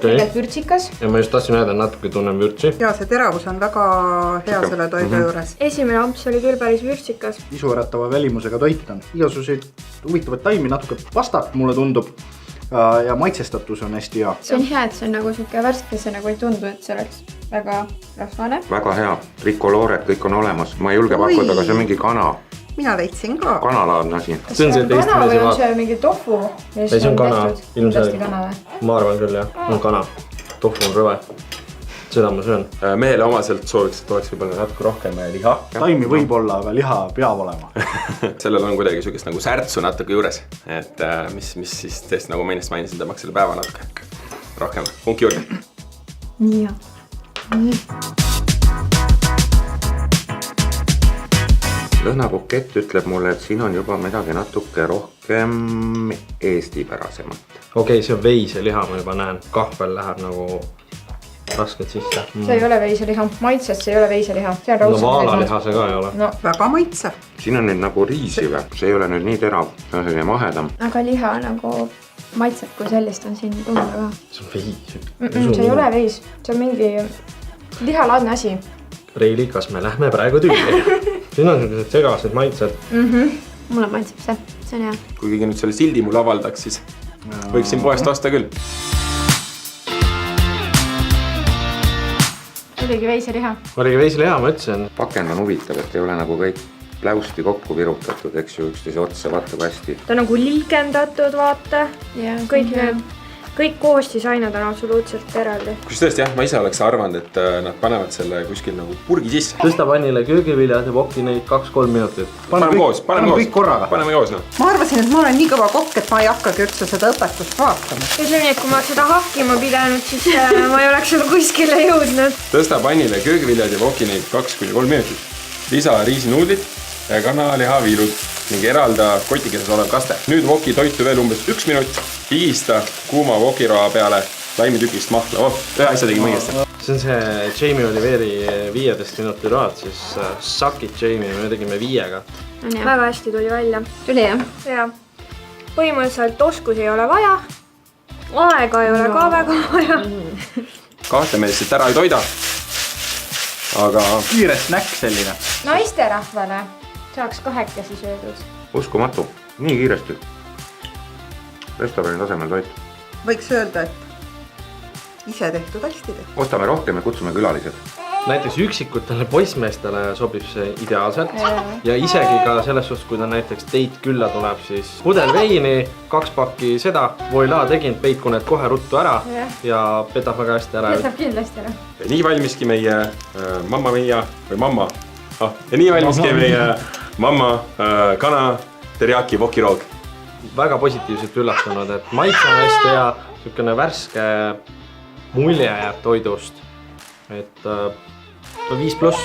tegelikult vürtsikas. Ja ma just tahtsin öelda, natuke tunnen vürtsi. Ja see teravus on väga hea selle toidu juures. Esimene amps oli küll päris vürtsikas. Isuäratava välimusega toit on. Igasuseid huvitavaid taimi, natuke pastat mulle tundub. Ja maitsestatus on hästi hea. See on hea, et see on nagu siuke värske, see nagu ei tundu, et see oleks väga rasvane. Väga hea. Rikoloored, kõik on olemas. Ma ei julge pakkuda, aga see on mingi kana. Mina leidsin ka. Kanalaadne asi. See on see teist kana või on see mingi tofu? Ei, see on kana. Ilmselt. Ma arvan küll jah. On kana. Tofu on rõve. Seda ma söön. Mehele omaselt sooviks, et oleks võib-olla natuke rohkem liha. Taimi võib olla, aga liha peab olema. Sellel on kuidagi sugust nagu särtsu natuke juures. Et mis siis tõesti nagu mainist mainisin, tõmbaks selle päeva natuke rohkem. Punki juurde. Nii hea. Lõhnabukett ütleb mulle, et siin on juba midagi natuke rohkem eestipärasemat. Okei, see on veiseliha, ma juba näen. Kahvel läheb nagu raskelt sisse. See ei ole veiseliha. Maitsest see ei ole veiseliha. See on raudselt. No vaalaliha see ka ei ole. No. Väga maitsev. Siin on nüüd nagu riisi või? See ei ole nüüd nii terav, see on selline mahedam. Aga liha nagu maitseb, kui sellist on siin tunda ka. See on veis. See ei ole veis. See on mingi lihalaadne asi. Reili, kas me lähme praegu tüüli? Siin on sellised segased maitsed. Mulle maitseb see. See on hea. Kui keegi nüüd selle sildi mulle avaldaks, siis võiks siin poest osta küll. Oligi veiseliha. Oligi veiseliha, ma ütlesin. Pakend on huvitav, et ei ole nagu kõik pläusti kokku virutatud, eks ju, üksteise otsa vaata kui hästi. Ta on nagu liigendatud, vaata. Kõik koostisained on absoluutselt eraldi. Kus tõesti jah, ma ise oleks arvanud, et nad panevad selle kuskil nagu purgi sisse. Tõsta pannile köögiviljad ja voki neid 2-3 minutit. Paneme koos. kõik korraga. Paneme koos, noh. Ma arvasin, et ma olen nii kõva kokk, et ma ei hakkagi üldse seda õpetust vaatama. Ütleme nii, et kui ma seda hakkima pidanud, siis ma ei oleks seda kuskile jõudnud. Tõsta pannile köögiviljad ja voki neid 2-3 minutit. Lisa riisinuudlid ja kanalihaviilud ning eralda kotikeses olev kaste. Nüüd voki toitu veel umbes 1 minut. Higista kuuma vokiroa peale laimitükist mahla. Ühe asja tegime õigesti. See on see Jamie Oliveri 15 minuti road, siis suck it Jamie, me tegime 5-ga. Väga hästi tuli välja. Tuli jah? Ja. Põhimõtteliselt oskusi ei ole vaja. Aega ei ole ka väga vaja. Kahte me lihtsalt ära ei toida. Aga Kiire snäkk selline. Naisterahvale saaks 2 söödud. Uskumatu, nii kiiresti. Restorani tasemel toit. Võiks öelda, et ise tehtud hästi tehtud. Ostame rohkem ja kutsume külalised. Näiteks üksikutele poissmeestele sobib see ideaalselt. Ja isegi ka selles suhtes, kui ta näiteks teit külla tuleb, siis pudel veini, 2 pakki seda, voila tegin, peitku need kohe ruttu ära ja petab väga hästi ära. Petab kindlasti ära. ja nii valmiski meie mamma mia või mamma. Ja nii valmiski meie mamma kana teriyaki vokiroog. Väga positiivselt üllatunud, et maitse on hästi hea, niisugune värske mulje jääb toidust. Et 5+.